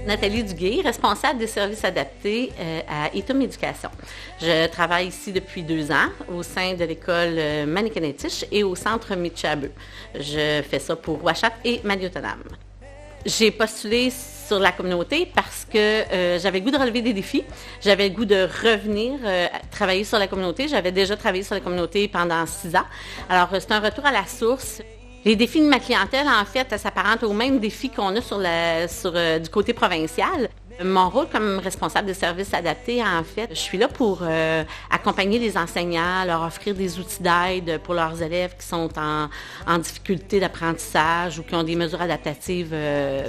Nathalie Duguay, responsable des services adaptés à Itum Éducation. Je travaille ici depuis 2 ans au sein de l'école Manikenetich et au centre Michabo. Je fais ça pour Ouachat et Maliotenam. J'ai postulé sur la communauté parce que j'avais le goût de relever des défis. J'avais le goût de revenir travailler sur la communauté. J'avais déjà travaillé sur la communauté pendant 6 ans. Alors, c'est un retour à la source. Les défis de ma clientèle, en fait, s'apparentent aux mêmes défis qu'on a du côté provincial. Mon rôle comme responsable de services adaptés, en fait, je suis là pour accompagner les enseignants, leur offrir des outils d'aide pour leurs élèves qui sont en difficulté d'apprentissage ou qui ont des mesures adaptatives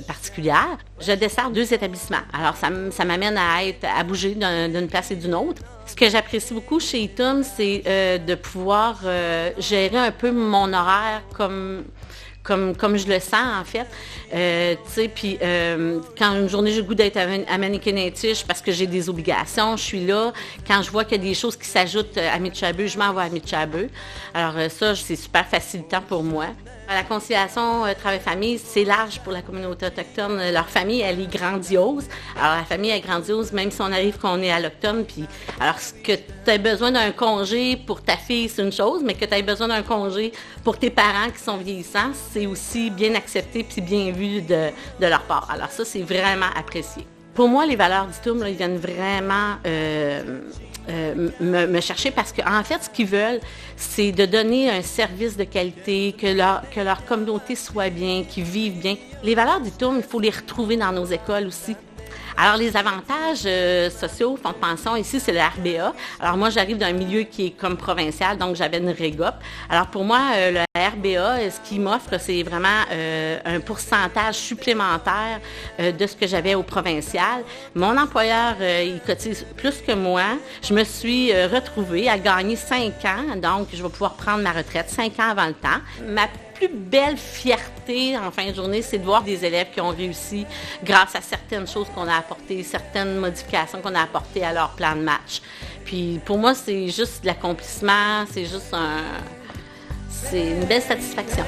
particulières. Je desserre 2 établissements. Alors, ça m'amène à bouger d'une place et d'une autre. Ce que j'apprécie beaucoup chez Itum, c'est de pouvoir gérer un peu mon horaire comme je le sens, en fait. Tu sais, puis quand une journée, j'ai le goût d'être à Manikenetich parce que j'ai des obligations, je suis là. Quand je vois qu'il y a des choses qui s'ajoutent à Michabo, je m'en vais à Michabo. Alors ça, c'est super facilitant pour moi. La conciliation travail-famille, c'est large pour la communauté autochtone. Leur famille, elle est grandiose. Alors, la famille est grandiose, même si on arrive qu'on est alloctone. Puis, alors, que tu aies besoin d'un congé pour ta fille, c'est une chose, mais que tu aies besoin d'un congé pour tes parents qui sont vieillissants, c'est aussi bien accepté puis bien vu de leur part. Alors, ça, c'est vraiment apprécié. Pour moi, les valeurs d'Itum, ils viennent vraiment me chercher parce qu'en fait, ce qu'ils veulent, c'est de donner un service de qualité, que leur communauté soit bien, qu'ils vivent bien. Les valeurs d'Itum, il faut les retrouver dans nos écoles aussi. Alors, les avantages sociaux, fonds de pension, ici, c'est le RBA. Alors, moi, j'arrive d'un milieu qui est comme provincial, donc j'avais une REGOP. Alors, pour moi, le RBA, ce qu'il m'offre, c'est vraiment un pourcentage supplémentaire de ce que j'avais au provincial. Mon employeur, il cotise plus que moi. Je me suis retrouvée à gagner 5 ans, donc je vais pouvoir prendre ma retraite 5 ans avant le temps. Ma plus belle fierté en fin de journée, c'est de voir des élèves qui ont réussi grâce à certaines choses qu'on a apportées, certaines modifications qu'on a apportées à leur plan de match. Puis pour moi, c'est juste de l'accomplissement, c'est une belle satisfaction.